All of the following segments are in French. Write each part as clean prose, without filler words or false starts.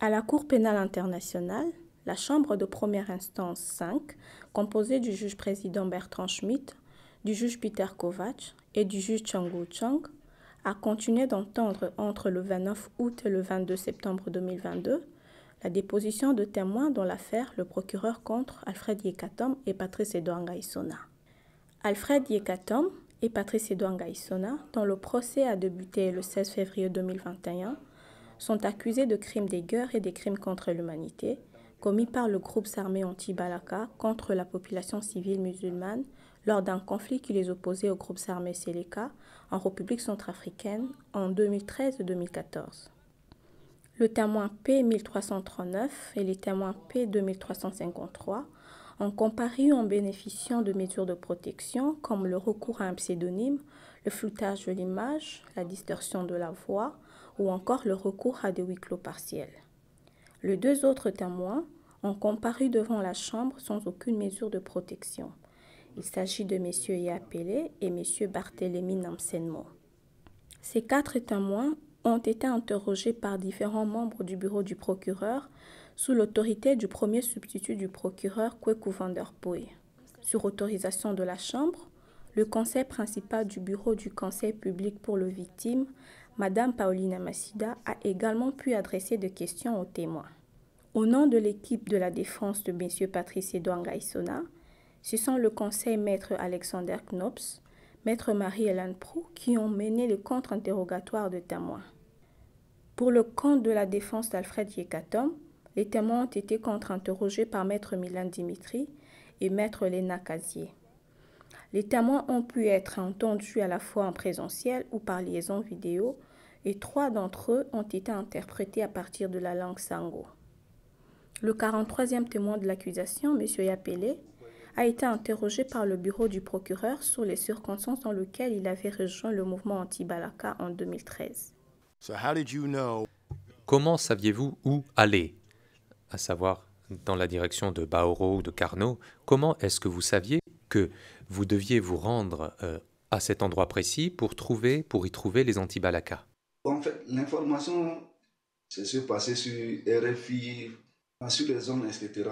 À la Cour pénale internationale, la Chambre de première instance 5, composée du juge-président Bertrand Schmitt, du juge Peter Kovacs et du juge Chang-Woo Chang, a continué d'entendre entre le 29 août et le 22 septembre 2022 la déposition de témoins dans l'affaire le procureur contre Alfred Yekatom et Patrice Edouard Ngaïssona. Alfred Yekatom et Patrice Edouard Ngaïssona, dont le procès a débuté le 16 février 2021, sont accusés de crimes de guerre et des crimes contre l'humanité commis par le groupe armé anti-Balaka contre la population civile musulmane lors d'un conflit qui les opposait aux groupes armés Séléka en République centrafricaine en 2013 et 2014. Le témoin P1339 et les témoins P2353 ont comparu en bénéficiant de mesures de protection comme le recours à un pseudonyme, le floutage de l'image, la distorsion de la voix ou encore le recours à des huis clos partiels. Les deux autres témoins ont comparu devant la Chambre sans aucune mesure de protection. Il s'agit de M. Yapele et M. Barthélemy Namsenmo. Ces quatre témoins ont été interrogés par différents membres du bureau du procureur sous l'autorité du premier substitut du procureur Kweku van der Poel. Sur autorisation de la Chambre, le conseil principal du bureau du Conseil public pour les victimes, Mme Paulina Massida, a également pu adresser des questions aux témoins. Au nom de l'équipe de la défense de M. Patrice Edouard Ngaïssona, ce sont le conseil maître Alexander Knops, maître Marie-Hélène Proux qui ont mené le contre-interrogatoire de témoins. Pour le compte de la défense d'Alfred Yekatom, les témoins ont été contre-interrogés par maître Milan Dimitri et maître Léna Casier. Les témoins ont pu être entendus à la fois en présentiel ou par liaison vidéo et 3 d'entre eux ont été interprétés à partir de la langue sango. Le 43e témoin de l'accusation, M. Yapele, a été interrogé par le bureau du procureur sur les circonstances dans lesquelles il avait rejoint le mouvement anti-Balaka en 2013. Comment saviez-vous où aller, à savoir dans la direction de Baoro ou de Carnot? Comment est-ce que vous saviez que vous deviez vous rendre à cet endroit précis pour y trouver les anti-Balaka? En fait, l'information s'est passée sur RFI, sur les zones, etc.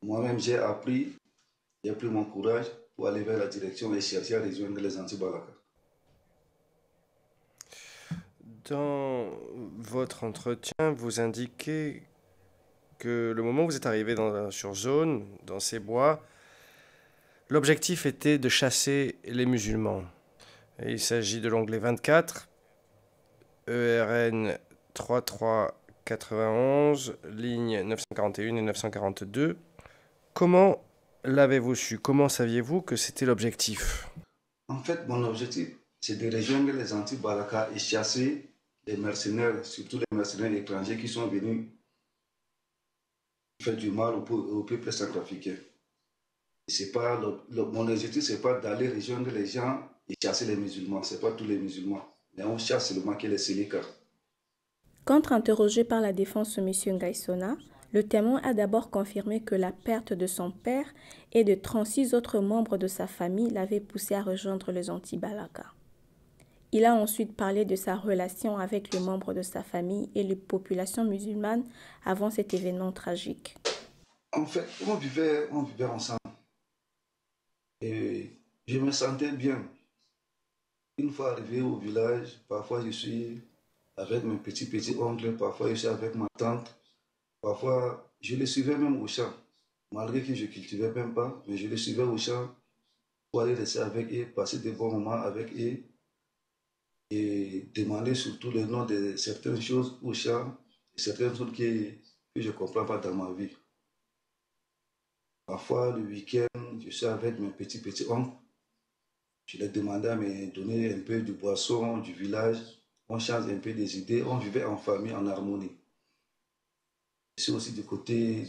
Moi-même, j'ai pris mon courage pour aller vers la direction et chercher à rejoindre les anti-Balaka. Dans votre entretien, vous indiquez que le moment où vous êtes arrivé sur zone, dans ces bois, l'objectif était de chasser les musulmans. Et il s'agit de l'onglet 24, ERN 3391, lignes 941 et 942. Comment l'avez-vous su? Comment saviez-vous que c'était l'objectif? En fait, mon objectif, c'est de rejoindre les anti-Balaka et chasser les mercenaires, surtout les mercenaires étrangers qui sont venus faire du mal au peuple centrafricain. Mon objectif, ce n'est pas d'aller rejoindre les gens et chasser les musulmans. Ce n'est pas tous les musulmans. Mais on chasse seulement les Séléka. Contre-interrogé par la défense de M. Ngaïssona, le témoin a d'abord confirmé que la perte de son père et de 36 autres membres de sa famille l'avaient poussé à rejoindre les anti-Balaka. Il a ensuite parlé de sa relation avec les membres de sa famille et les populations musulmanes avant cet événement tragique. En fait, on vivait ensemble. Et je me sentais bien. Une fois arrivé au village, parfois je suis avec mes petits oncles, parfois je suis avec ma tante. Parfois, je les suivais même au champ. Malgré que je ne cultivais même pas, mais je les suivais au champ pour aller rester avec eux, passer des bons moments avec eux et demander surtout le nom de certaines choses au champ, certaines choses que je ne comprends pas dans ma vie. Parfois, le week-end, je suis avec mes petits oncles. Je les demandais à me donner un peu de boisson du village. On change un peu des idées. On vivait en famille, en harmonie. Je suis aussi du côté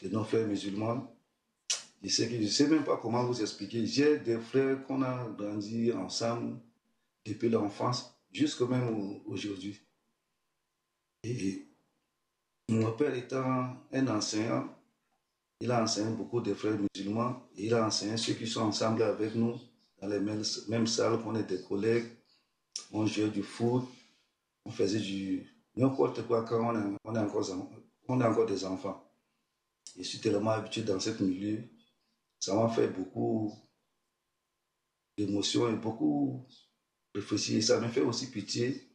de nos frères musulmans. Je ne sais même pas comment vous expliquer. J'ai des frères qu'on a grandi ensemble depuis l'enfance, jusqu'à même aujourd'hui. Et mon père étant un enseignant, il a enseigné beaucoup de frères musulmans. Et il a enseigné ceux qui sont ensemble avec nous dans les mêmes salles, qu'on est des collègues. On jouait du foot, on faisait n'importe quoi quand on a encore des enfants. Je suis tellement habitué dans ce milieu, ça m'a fait beaucoup d'émotions et beaucoup réfléchir. Ça me fait aussi pitié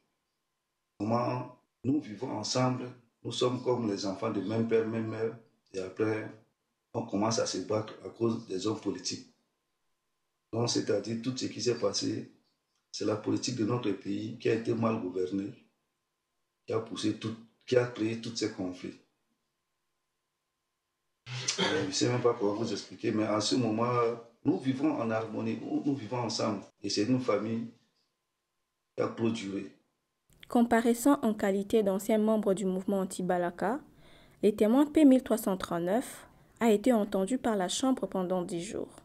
comment nous vivons ensemble, nous sommes comme les enfants de même père, même mère, et après, on commence à se battre à cause des hommes politiques. Donc, c'est-à-dire tout ce qui s'est passé, c'est la politique de notre pays qui a été mal gouvernée, qui a poussé tout, qui a créé tous ces conflits. Je ne sais même pas comment vous expliquer, mais en ce moment, nous vivons en harmonie, nous vivons ensemble. Et c'est une famille qui a clôturé. Comparaissant en qualité d'ancien membre du mouvement anti-Balaka, les témoins P1339 a été entendu par la Chambre pendant 10 jours.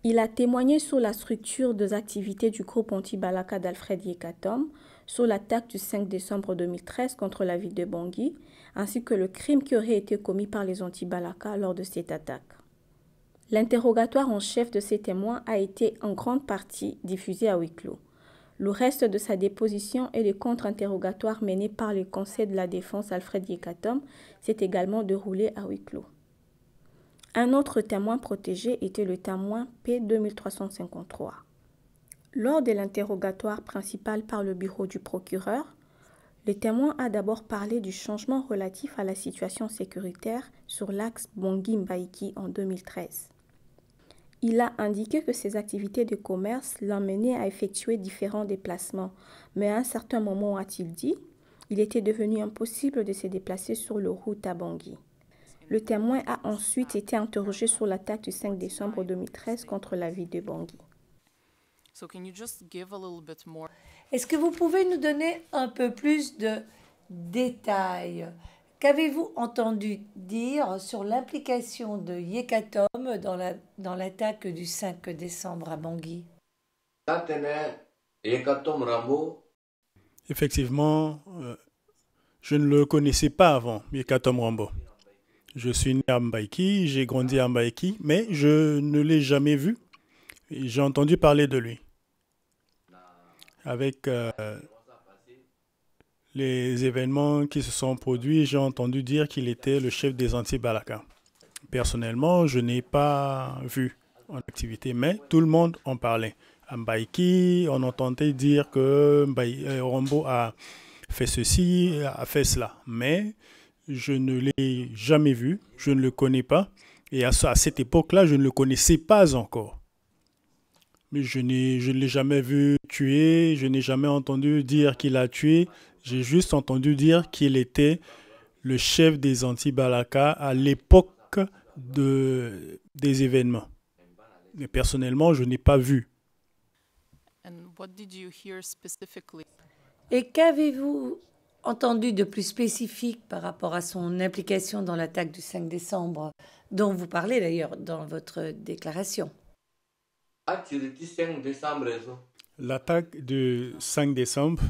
Il a témoigné sur la structure des activités du groupe anti-Balaka d'Alfred Yekatom, sur l'attaque du 5 décembre 2013 contre la ville de Bangui, ainsi que le crime qui aurait été commis par les anti-Balaka lors de cette attaque. L'interrogatoire en chef de ces témoins a été en grande partie diffusé à huis clos. Le reste de sa déposition et les contre-interrogatoires menés par le Conseil de la Défense Alfred Yekatom s'est également déroulé à huis clos. Un autre témoin protégé était le témoin P2353. Lors de l'interrogatoire principal par le bureau du procureur, le témoin a d'abord parlé du changement relatif à la situation sécuritaire sur l'axe Bangui-Mbaïki en 2013. Il a indiqué que ses activités de commerce l'emmenaient à effectuer différents déplacements, mais à un certain moment, a-t-il dit, il était devenu impossible de se déplacer sur la route à Bangui. Le témoin a ensuite été interrogé sur l'attaque du 5 décembre 2013 contre la ville de Bangui. Est-ce que vous pouvez nous donner un peu plus de détails? Qu'avez-vous entendu dire sur l'implication de Yekatom dans l'attaque du 5 décembre à Bangui? Effectivement, je ne le connaissais pas avant, Yekatom Rambo. Je suis né à Mbaïki, j'ai grandi à Mbaïki, mais je ne l'ai jamais vu. J'ai entendu parler de lui. Avec les événements qui se sont produits, j'ai entendu dire qu'il était le chef des anti-Balaka. Personnellement, je n'ai pas vu en activité, mais tout le monde en parlait. À Mbaïki, on entendait dire que Rambo a fait ceci, a fait cela. Mais je ne l'ai jamais vu, je ne le connais pas. Et à cette époque-là, je ne le connaissais pas encore. Mais je ne l'ai jamais vu tuer, je n'ai jamais entendu dire qu'il a tué. J'ai juste entendu dire qu'il était le chef des anti-Balaka à l'époque des événements. Mais personnellement, je n'ai pas vu. Et qu'avez-vous entendu de plus spécifique par rapport à son implication dans l'attaque du 5 décembre, dont vous parlez d'ailleurs dans votre déclaration? L'attaque du 5 décembre,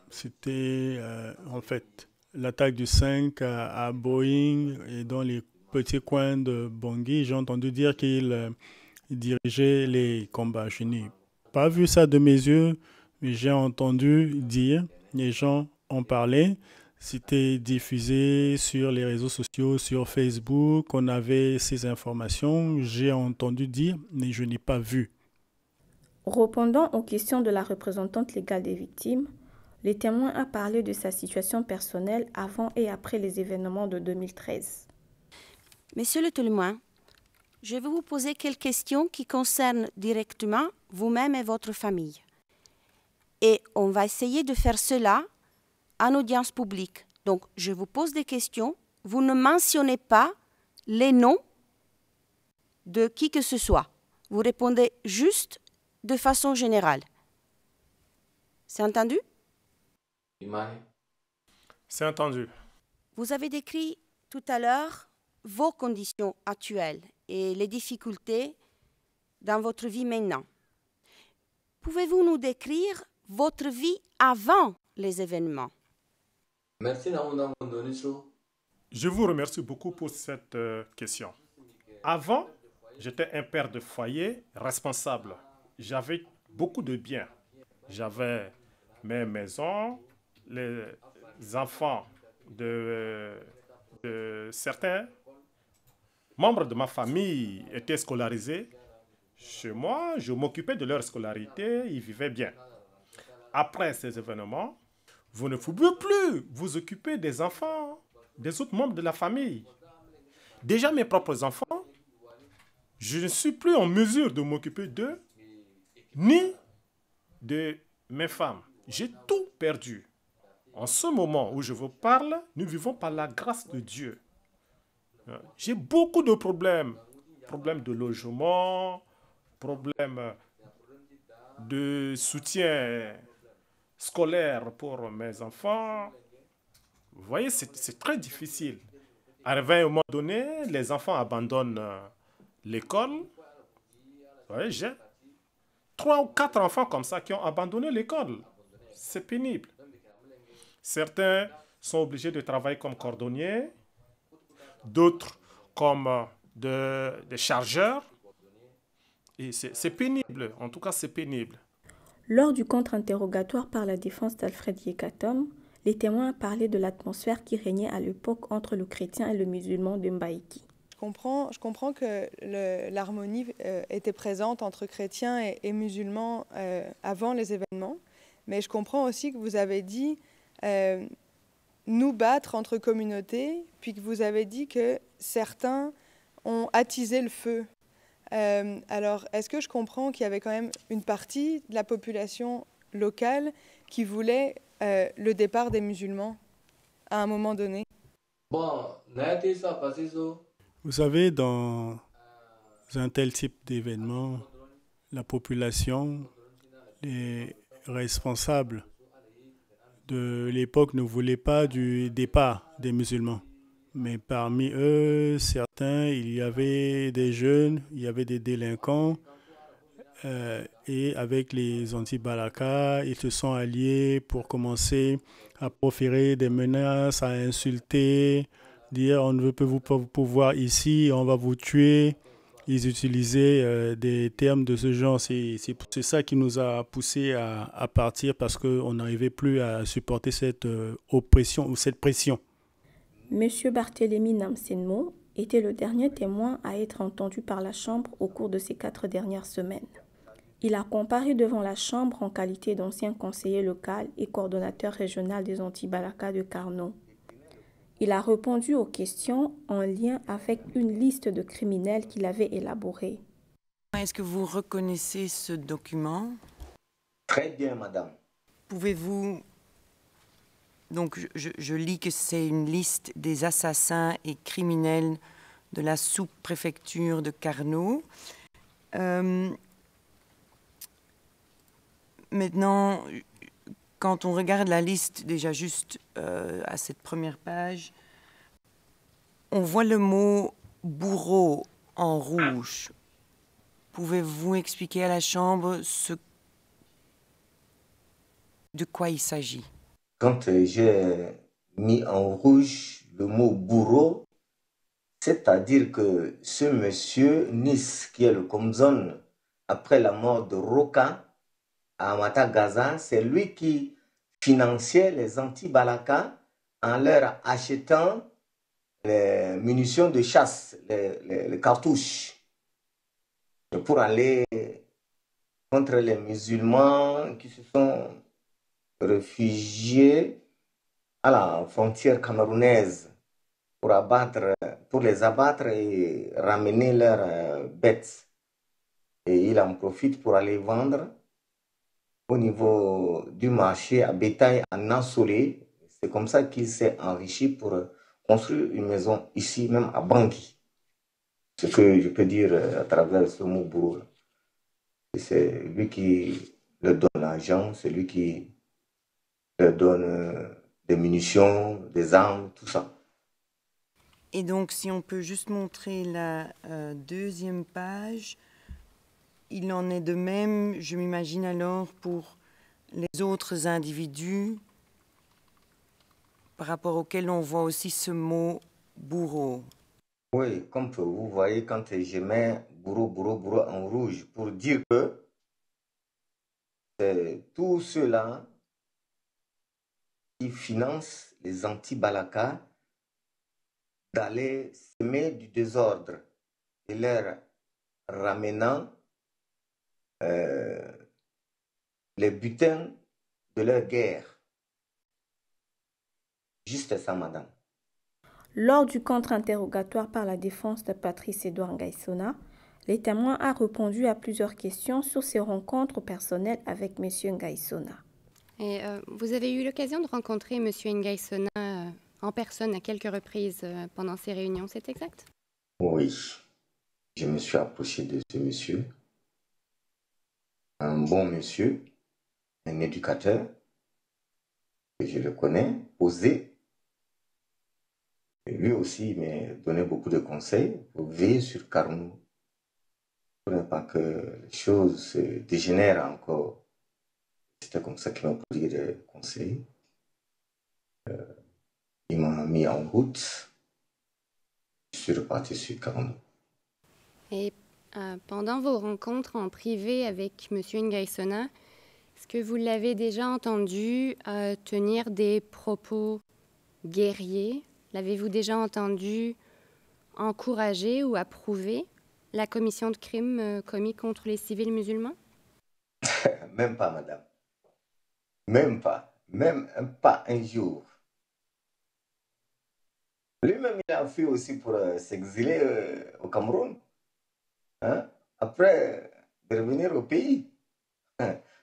c'était en fait l'attaque du 5 à Boeing et dans les petits coins de Bangui. J'ai entendu dire qu'il dirigeait les combats. Je n'ai pas vu ça de mes yeux, mais j'ai entendu dire, les gens en parlaient. C'était diffusé sur les réseaux sociaux, sur Facebook. On avait ces informations. J'ai entendu dire, mais je n'ai pas vu. Répondant aux questions de la représentante légale des victimes, le témoin a parlé de sa situation personnelle avant et après les événements de 2013. Monsieur le témoin, je vais vous poser quelques questions qui concernent directement vous-même et votre famille. Et on va essayer de faire cela en audience publique. Donc, je vous pose des questions. Vous ne mentionnez pas les noms de qui que ce soit. Vous répondez juste de façon générale. C'est entendu? C'est entendu. Vous avez décrit tout à l'heure vos conditions actuelles et les difficultés dans votre vie maintenant. Pouvez-vous nous décrire votre vie avant les événements? Je vous remercie beaucoup pour cette question. Avant, j'étais un père de foyer responsable. J'avais beaucoup de biens. J'avais mes maisons, enfants de certains membres de ma famille étaient scolarisés, chez moi, je m'occupais de leur scolarité, ils vivaient bien. Après ces événements, vous ne pouvez plus vous occuper des enfants, des autres membres de la famille. Déjà mes propres enfants, je ne suis plus en mesure de m'occuper d'eux, ni de mes femmes. J'ai tout perdu. En ce moment où je vous parle, nous vivons par la grâce de Dieu. J'ai beaucoup de problèmes. Problèmes de logement, problèmes de soutien scolaire pour mes enfants. Vous voyez, c'est très difficile. Arrivé à un moment donné, les enfants abandonnent l'école. Vous voyez, j'ai 3 ou 4 enfants comme ça qui ont abandonné l'école. C'est pénible. Certains sont obligés de travailler comme cordonniers, d'autres comme des chargeurs. Et c'est pénible, en tout cas c'est pénible. Lors du contre-interrogatoire par la défense d'Alfred Yekatom, les témoins parlaient de l'atmosphère qui régnait à l'époque entre le chrétien et le musulman de Mbaïki. Je comprends que l'harmonie était présente entre chrétiens et musulmans avant les événements, mais je comprends aussi que vous avez dit nous battre entre communautés, puis que vous avez dit que certains ont attisé le feu. Alors, est-ce que je comprends qu'il y avait quand même une partie de la population locale qui voulait le départ des musulmans à un moment donné? Vous savez, dans un tel type d'événement, la population, les responsables de l'époque ne voulaient pas du départ des musulmans. Mais parmi eux, certains, il y avait des jeunes, il y avait des délinquants. Et avec les anti-Balaka, ils se sont alliés pour commencer à proférer des menaces, à insulter, dire on ne veut pas vous pouvoir ici, on va vous tuer. Ils utilisaient des termes de ce genre. C'est ça qui nous a poussés à partir parce qu'on n'arrivait plus à supporter cette oppression ou cette pression. Monsieur Barthélemy Namsenmo était le dernier témoin à être entendu par la Chambre au cours de ces 4 dernières semaines. Il a comparu devant la Chambre en qualité d'ancien conseiller local et coordonnateur régional des anti-Balaka de Carnot. Il a répondu aux questions en lien avec une liste de criminels qu'il avait élaborée. Est-ce que vous reconnaissez ce document? Très bien, madame. Pouvez-vous... Donc, je lis que c'est une liste des assassins et criminels de la sous-préfecture de Carnot. Maintenant, quand on regarde la liste, déjà juste à cette première page, on voit le mot « bourreau » en rouge. Pouvez-vous expliquer à la Chambre de quoi il s'agit? Quand j'ai mis en rouge le mot « bourreau », c'est-à-dire que ce monsieur Nis, qui est le Komzon, après la mort de Roka, à Amata-Gaza, c'est lui qui finançait les anti-Balaka en leur achetant les munitions de chasse, les cartouches, pour aller contre les musulmans qui se sont réfugiés à la frontière camerounaise pour les abattre et ramener leurs bêtes. Et il en profite pour aller vendre au niveau du marché à bétail à Nassauvé. C'est comme ça qu'il s'est enrichi pour construire une maison ici, même à Bangui. Ce que je peux dire à travers ce mot bourreau. C'est lui qui leur donne l'argent, c'est lui qui leur donne des munitions, des armes, tout ça. Et donc, si on peut juste montrer la deuxième page... Il en est de même, je m'imagine alors, pour les autres individus par rapport auxquels on voit aussi ce mot « bourreau ». Oui, comme vous voyez, quand je mets « bourreau », « bourreau », « bourreau » en rouge, pour dire que c'est tous ceux-là qui finance les anti-Balaka d'aller semer du désordre et leur ramenant les butins de leur guerre. Juste ça, madame. Lors du contre-interrogatoire par la défense de Patrice Edouard Ngaïsona, les témoins ont répondu à plusieurs questions sur ses rencontres personnelles avec M. Ngaïsona. Et vous avez eu l'occasion de rencontrer M. Ngaïsona en personne à quelques reprises pendant ces réunions, c'est exact? Oui, je me suis approché de ce monsieur. Un bon monsieur, un éducateur, que je le connais, posé. Et lui aussi m'a donné beaucoup de conseils pour veiller sur Carnot. Pour ne pas que les choses se dégénèrent encore. C'était comme ça qu'il m'a pris des conseils. Il m'a mis en route. Je suis reparti sur Carnot. Et pendant vos rencontres en privé avec M. Ngaïsona, est-ce que vous l'avez déjà entendu tenir des propos guerriers? L'avez-vous déjà entendu encourager ou approuver la commission de crimes commis contre les civils musulmans? Même pas, madame. Même pas. Même pas un jour. Lui-même, il a fui aussi pour s'exiler au Cameroun. Hein? Après, de revenir au pays.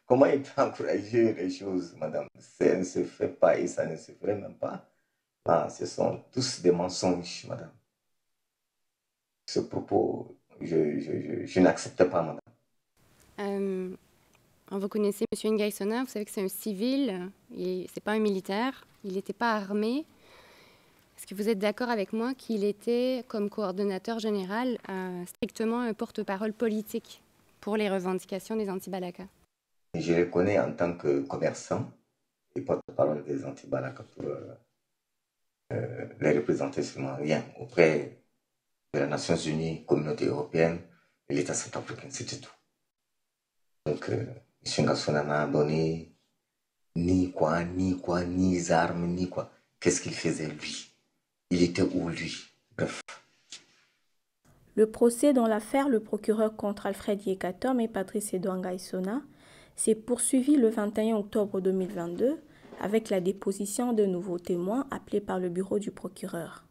Comment il peut encourager les choses, madame? Ça ne se fait pas et ça ne se ferait même pas. Ah, ce sont tous des mensonges, madame. Ce propos, je n'accepte pas, madame. Vous connaissez M. Ngaïsona, vous savez que c'est un civil, c'est pas un militaire, il n'était pas armé. Est-ce que vous êtes d'accord avec moi qu'il était, comme coordonnateur général, strictement un porte-parole politique pour les revendications des anti-Balaka? Je le connais en tant que commerçant et porte-parole des anti-Balaka pour les représenter seulement rien auprès de les Nations Unies, Communauté européenne et l'État centrafricain, c'était tout. Donc, M. Ngaïsona n'a donné ni armes, ni quoi. Qu'est-ce qu'il faisait, lui? Il était où, lui? Bref. Le procès dans l'affaire Le procureur contre Alfred Yekatom et Patrice Edouard Ngaïsona s'est poursuivi le 21 octobre 2022 avec la déposition de nouveaux témoins appelés par le bureau du procureur.